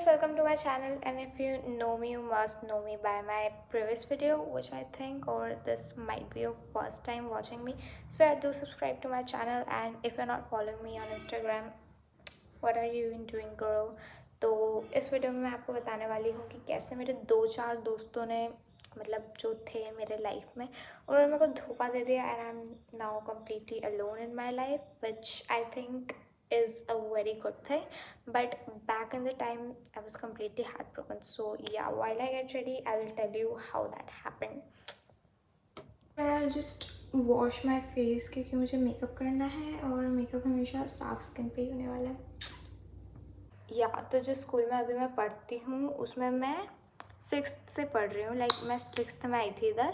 guys, welcome to my channel, and if you know me, you must know me by my previous video, which I think, or this might be your first time watching me. So yeah, do subscribe to my channel, and if you're not following me on Instagram, what are you even doing, girl? तो इस video में मैं आपको बताने वाली हूँ कि कैसे मेरे दो चार दोस्तों ने मतलब जो थे मेरे लाइफ में उन्होंने मेरे को धोखा दे दिया and I am now completely alone in my life which I think is a very good thing, but back in the time I was completely heartbroken. So yeah, while I get ready I will tell you how that happened. I'll just wash my face क्योंकि मुझे makeup करना है और makeup हमेशा साफ skin पे ही होने वाला है। या तो जिस स्कूल में अभी मैं पढ़ती हूँ उसमें मैं 6th से पढ़ रही हूँ, लाइक मैं 6th में आई थी इधर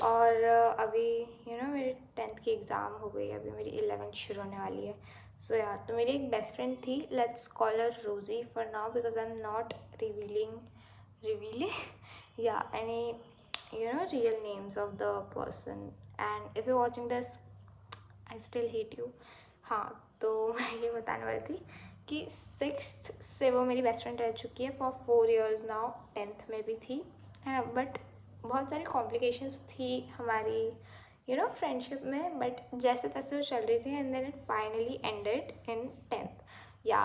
और अभी मेरी 10th की एग्ज़ाम हो गई, अभी मेरी 11th शुरू होने वाली है। सो यार तो मेरी एक बेस्ट फ्रेंड थी, let's call her Rosie for now because I am not revealing yeah any real names of the person, and if you watching this I still hate you. हाँ तो मैं ये बताने वाली थी कि 6th से वो मेरी बेस्ट फ्रेंड रह चुकी है फॉर 4 years नाउ, 10th में भी थी है ना, बट बहुत सारी कॉम्प्लिकेशंस थी हमारी फ्रेंडशिप में, बट जैसे तैसे वो चल रही थी and then it finally ended in 10th। या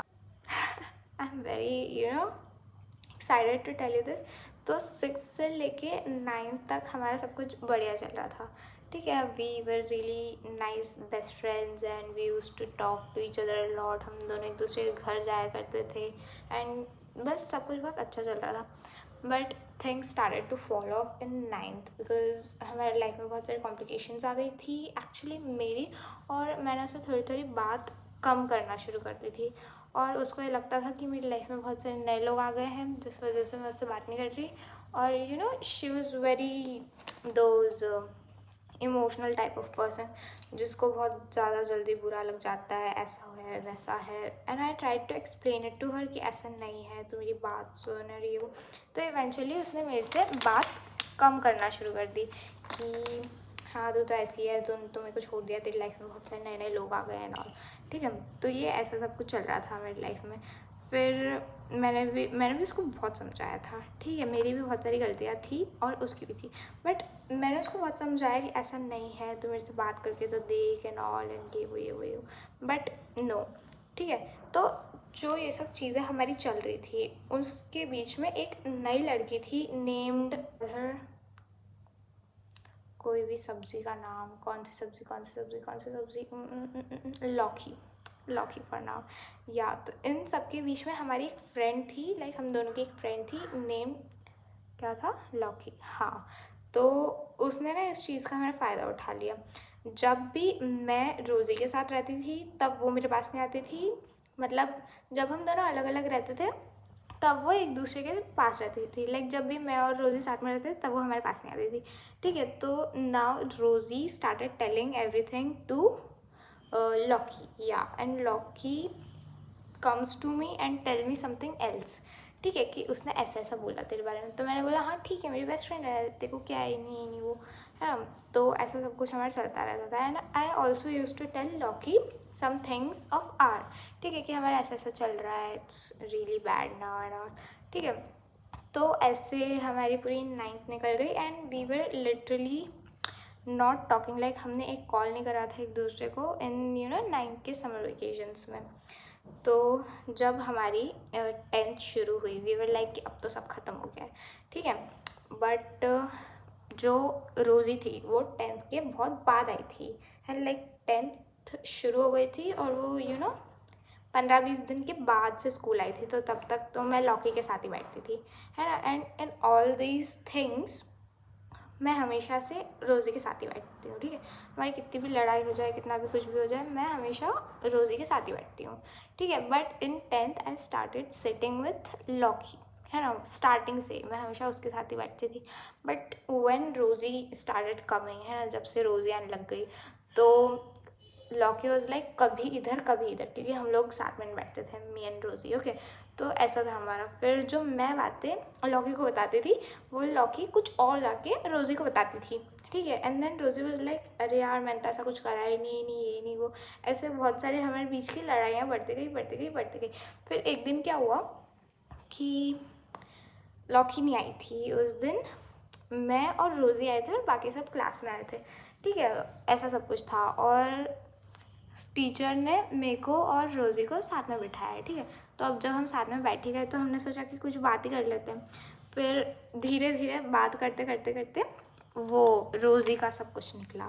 I am very excited to tell you this. तो 6 से लेके 9th तक हमारा सब कुछ बढ़िया चल रहा था, ठीक है। We were really nice best friends and we use to talk to each other lot, हम दोनों एक दूसरे के घर जाया करते थे एंड बस सब कुछ बहुत अच्छा चल रहा था। But things started to fall off in 9th because हमारे लाइफ में बहुत सारी कॉम्प्लिकेशंस आ गई थी एक्चुअली मेरी, और मैंने उससे थोड़ी थोड़ी बात कम करना शुरू कर दी थी और उसको ये लगता था कि मेरी लाइफ में बहुत सारे नए लोग आ गए हैं जिस वजह से मैं उससे बात नहीं कर रही। और she was very those emotional type of person जिसको बहुत ज़्यादा जल्दी बुरा लग जाता है, ऐसा है वैसा है, and I try to explain it to her कि ऐसा नहीं है, तो मेरी बात सुन रही हो। तो इवेंचुअली उसने मेरे से बात कम करना शुरू कर दी कि हाँ तू तो ऐसी है, तो मेरे को छोड़ दिया, तेरी लाइफ में बहुत सारे नए नए लोग आ गए हैं और ठीक है। तो ये ऐसा सब कुछ चल रहा था मेरी लाइफ में। फिर मैंने भी उसको बहुत समझाया था, ठीक है, मेरी भी बहुत सारी गलतियाँ थी और उसकी भी थी, बट मैंने उसको बहुत समझाया कि ऐसा नहीं है, तो मेरे से बात करके तो देख एंड ऑल एंड ये वो, बट नो, ठीक है। तो जो ये सब चीज़ें हमारी चल रही थी उसके बीच में एक नई लड़की थी नेम्ड हर, कोई भी सब्जी का नाम, कौन सी सब्जी लौकी फॉर नाउ। या तो इन सब के बीच में हमारी एक फ्रेंड थी, लाइक हम दोनों की एक फ्रेंड थी नेम क्या था, लौकी। हाँ तो उसने ना इस चीज़ का मेरा फ़ायदा उठा लिया। जब भी मैं रोज़ी के साथ रहती थी तब वो मेरे पास नहीं आती थी, मतलब जब हम दोनों अलग अलग रहते थे तब वो एक दूसरे के पास रहती थी, लाइक जब भी मैं और रोज़ी साथ में रहते थे तब वो हमारे पास नहीं आती थी, ठीक है। तो now Rosie started telling everything to Lockie, yeah and Lockie comes to me and tell me something else, ठीक है, कि उसने ऐसा ऐसा बोला तेरे बारे में। तो मैंने बोला हाँ ठीक है, मेरी बेस्ट फ्रेंड है, तेरे को क्या है, नहीं वो है ना। तो ऐसा सब कुछ हमारा चलता रहता था and I also use to tell Lockie some things of our, ठीक है, कि हमारा ऐसा ऐसा चल रहा है, it's really bad now and all, ठीक है। तो ऐसे हमारी पूरी 9th निकल गई and we were literally not talking, like हमने एक कॉल नहीं करा था एक दूसरे को इन 9th के समर वेकेशंस में। तो जब हमारी 10th शुरू हुई वी वर लाइक कि अब तो सब ख़त्म हो गया है, ठीक है। बट जो रोज़ी थी वो 10th के बहुत बाद आई थी एंड लाइक 10th शुरू हो गई थी और वो 15-20 दिन के बाद से स्कूल आई थी, तो तब तक तो मैं लौकी के साथ ही बैठती थी, है ना। एंड ऑल दीज थिंग्स मैं हमेशा से रोज़ी के साथ ही बैठती हूँ, ठीक है। हमारी कितनी भी लड़ाई हो जाए, कितना भी कुछ भी हो जाए, मैं हमेशा रोज़ी के साथ ही बैठती हूँ, ठीक है। But in 10th I started sitting with Lockie, है ना, स्टार्टिंग से मैं हमेशा उसके साथ ही बैठती थी। बट व्हेन रोज़ी स्टार्टेड कमिंग, है ना, जब से रोज़ी आने लग गई तो लॉकी वॉज लाइक कभी इधर कभी इधर, क्योंकि हम लोग साथ में बैठते थे मी एंड रोज़ी, ओके। तो ऐसा था हमारा। फिर जो मैं बातें लॉकी को बताती थी वो लॉकी कुछ और जाके रोज़ी को बताती थी, ठीक है। एंड देन रोज़ी वॉज लाइक अरे यार मैंने तो ऐसा कुछ करा ही नहीं, नहीं ये नहीं वो, ऐसे बहुत सारे हमारे बीच की लड़ाइयाँ बढ़ती गई। फिर एक दिन क्या हुआ कि लौकी नहीं आई थी उस दिन, मैं और रोज़ी आए थे और बाकी सब क्लास में आए थे, ठीक है, ऐसा सब कुछ था। और टीचर ने मेरे को और रोज़ी को साथ में बिठाया है, ठीक है। तो अब जब हम साथ में बैठ ही गए तो हमने सोचा कि कुछ बात ही कर लेते हैं। फिर धीरे धीरे बात करते करते करते वो रोज़ी का सब कुछ निकला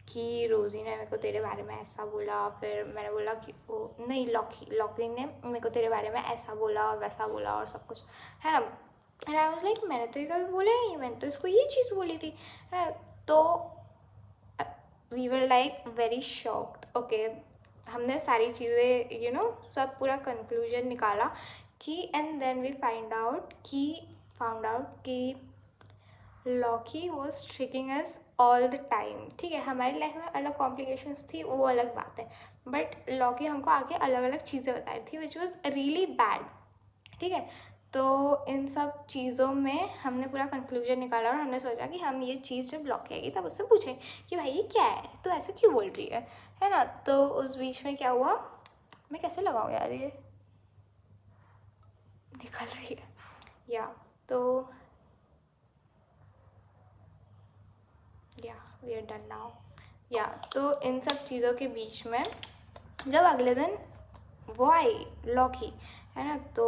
कि रोज़ी ने मेरे को तेरे बारे में ऐसा बोला। फिर मैंने बोला कि वो नहीं, लौकी ने मेरे को तेरे बारे में ऐसा बोला और वैसा बोला और सब कुछ, है ना। एंड आई वाज लाइक मैंने तो ये कभी बोला ही नहीं, मैंने तो इसको ये चीज़ बोली थी, है ना। तो we were like very shocked. Okay, हमने सारी चीज़ें सब पूरा कंक्लूजन निकाला कि and then we found out कि Lockie was tricking us all the time, ठीक है। हमारी लाइफ में अलग कॉम्प्लिकेशंस थी, वो अलग बात है, बट लॉकी हमको आगे अलग अलग चीज़ें बता रही थी विच वॉज रियली बैड, ठीक है। तो इन सब चीज़ों में हमने पूरा कंक्लूजन निकाला और हमने सोचा कि हम ये चीज़ जब लॉकी आएगी तब उससे पूछें कि भाई ये क्या है, तो ऐसे क्यों बोल रही है ना। तो उस बीच में क्या हुआ, मैं कैसे लगाऊँ यार, ये निकल रही है या तो वी आर डन नाउ। तो इन सब चीज़ों के बीच में जब अगले दिन वो आई लॉकी, है ना, तो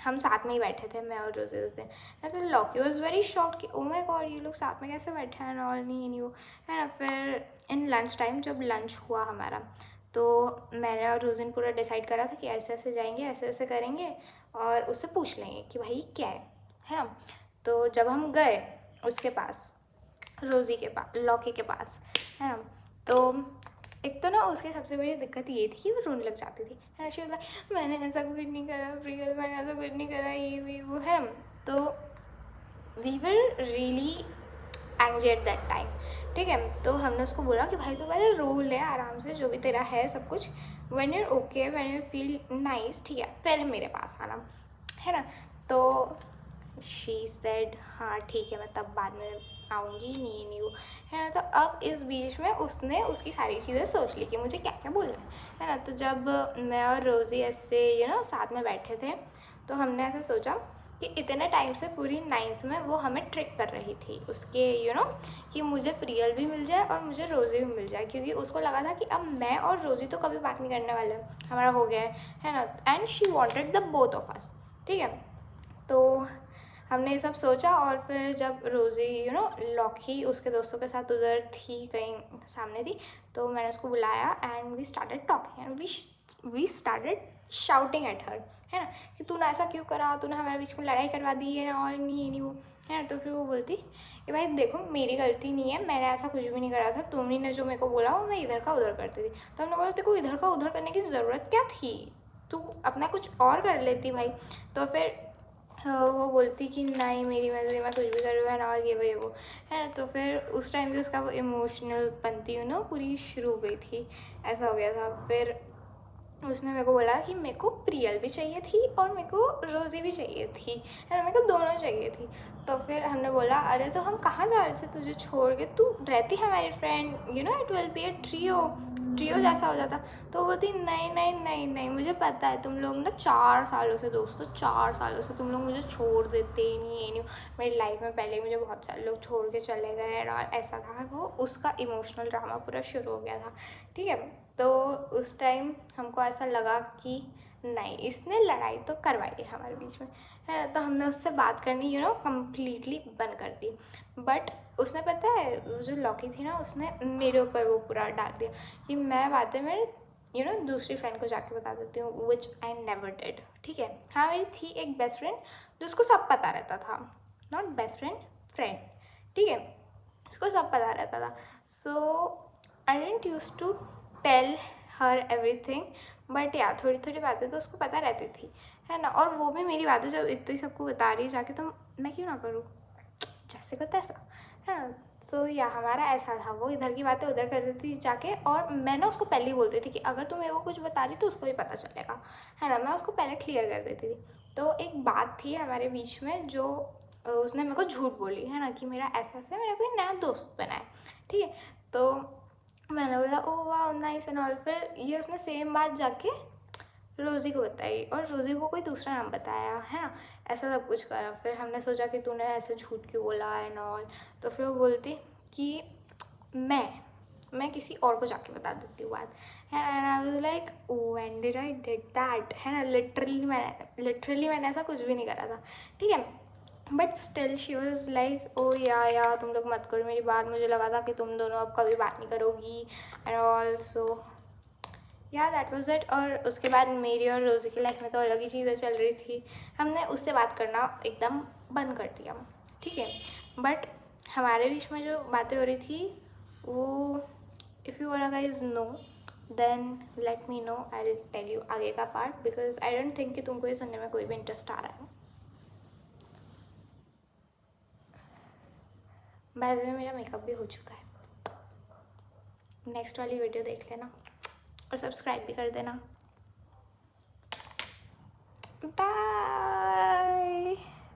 हम साथ में ही बैठे थे, मैं और रोज़ी उस दिन, है। तो लॉकी वॉज वेरी शॉक्ड कि ओ माय गॉड ये लोग साथ में कैसे बैठे हैं और नहीं वो, है ना। फिर इन लंच टाइम जब लंच हुआ हमारा, तो मैंने और रोज़ी ने पूरा डिसाइड करा था कि ऐसे ऐसे जाएंगे, ऐसे ऐसे करेंगे और उससे पूछ लेंगे कि भाई क्या है ना। तो जब हम गए उसके पास, रोज़ी के पास, लॉकी के पास, है ना, तो एक तो ना उसकी सबसे बड़ी दिक्कत ये थी कि वो रोने लग जाती थी, है ना। शी वाज लाइक मैंने ऐसा कुछ नहीं करा प्रियल, मैंने ऐसा कुछ नहीं करा, ये वो, है ना। तो we were really angry at that time, ठीक है। तो हमने उसको बोला कि भाई तो पहले रो ले आराम से, जो भी तेरा है सब कुछ, when you're okay, when you feel nice, ठीक है, फिर मेरे पास आना, है ना। तो शी सेड हाँ ठीक है, मैं तब बाद में आऊँगी, नहीं वो, है ना। तो अब इस बीच में उसने उसकी सारी चीज़ें सोच ली कि मुझे क्या क्या बोलना है ना। तो जब मैं और रोज़ी ऐसे साथ में बैठे थे, तो हमने ऐसे सोचा कि इतने टाइम से पूरी 9th में वो हमें ट्रिक कर रही थी उसके कि मुझे प्रियल भी मिल जाए और मुझे रोज़ी भी मिल जाए, क्योंकि उसको लगा था कि अब मैं और रोज़ी तो कभी बात नहीं करने वाले, हमारा हो गया है ना। And she wanted the both of us, ठीक है। तो हमने ये सब सोचा और फिर जब रोज़ी लॉकी उसके दोस्तों के साथ उधर थी, कहीं सामने थी, तो मैंने उसको बुलाया and we started talking and we started shouting at her, है ना, कि तूने ऐसा क्यों करा, तूने हमारे बीच में लड़ाई करवा दी है ना, और नहीं वो, है ना। तो फिर वो बोलती कि भाई देखो मेरी गलती नहीं है, मैंने ऐसा कुछ भी नहीं करा था, तुमने ने जो मेरे को बोला वो मैं इधर का उधर करती थी। तो हमने बोला देखो इधर का उधर करने की ज़रूरत क्या थी, तू अपना कुछ और कर लेती भाई। तो फिर वो बोलती कि नहीं मेरी मर्ज़ी, मैं कुछ भी करूँ है ना, और ये वो, है ना। तो फिर उस टाइम भी उसका वो इमोशनल बनती पूरी शुरू हो गई थी, ऐसा हो गया था। फिर उसने मेरे को बोला कि मेरे को प्रियल भी चाहिए थी और मेरे को रोज़ी भी चाहिए थी, है ना, मेरे को दोनों चाहिए थी। तो फिर हमने बोला अरे तो हम कहाँ जा रहे थे तुझे छोड़ के, तू रहती है हमारी friend, it will be A trio जैसा हो जाता। तो बोलती नहीं नहीं नहीं नहीं, मुझे पता है तुम लोग ना 4 सालों से दोस्त हो, 4 सालों से तुम लोग मुझे छोड़ देते ही नहीं, ये नहीं। मेरी लाइफ में पहले मुझे बहुत सारे लोग छोड़ के चले गए और ऐसा था, वो उसका इमोशनल ड्रामा पूरा शुरू हो गया था, ठीक है। तो उस टाइम हमको ऐसा लगा कि नहीं इसने लड़ाई तो करवाई है हमारे बीच में, है ना। तो हमने उससे बात करनी कम्प्लीटली बंद कर दी। बट उसने पता है वो जो लॉकी थी ना, उसने मेरे ऊपर वो पूरा डाल दिया कि मैं बातें में दूसरी फ्रेंड को जाके बता देती हूँ, विच आई नेवर डिड, ठीक है। हाँ मेरी थी एक बेस्ट फ्रेंड जिसको सब पता रहता था, नॉट बेस्ट फ्रेंड, फ्रेंड, ठीक है, उसको सब पता रहता था। So I didn't use to tell her everything, but yeah थोड़ी थोड़ी बातें तो उसको पता रहती थी, है ना। और वो भी मेरी बातें जब इतनी सबको बता रही है जाके, तो मैं क्यों ना करूँ, जैसे को तैसा, है ना। सो या हमारा ऐसा था, वो इधर की बातें उधर कर देती थी जाके, और मैं ना उसको पहले ही बोलती थी कि अगर तुम मेरे को कुछ बता रही तो उसको भी पता चलेगा, है ना। मैं उसको पहले क्लियर कर देती थी। तो एक बात थी हमारे बीच में जो उसने मेरे को झूठ बोली, है ना, कि मेरा ऐसा ऐसा मेरा कोई नया दोस्त बना है, ठीक है। तो मैंने बोला ओह वाह नाइस एंड ऑल। फिर ये उसने सेम बात जाके रोज़ी को बताई और रोज़ी को कोई दूसरा नाम बताया, है ना, ऐसा सब कुछ करा। फिर हमने सोचा कि तूने ऐसे झूठ क्यों बोला एंड ऑल, तो फिर वो बोलती कि मैं किसी और को जाके बता देती हूँ बात, है ना। And I was like when did I did that, है ना, लिटरली मैंने ऐसा कुछ भी नहीं करा था, ठीक है। But still she was like oh या तुम लोग मत करो मेरी बात, मुझे लगा था कि तुम दोनों अब कभी बात नहीं करोगी एंड ऑल्सो या दैट वॉज इट। और उसके बाद मेरी और रोज़ी की लाइफ में तो अलग ही चीज़ें चल रही थी, हमने उससे बात करना एकदम बंद कर दिया, ठीक है। बट हमारे बीच में जो बातें हो रही थी वो, if you want guys know then let me know, I will tell you आगे का part, because I don't think कि तुमको ये सुनने में कोई भी इंटरेस्ट आ रहा है। बाय द वे मेरा मेकअप भी हो चुका है, नेक्स्ट वाली वीडियो देख लेना और सब्सक्राइब भी कर देना। बाय।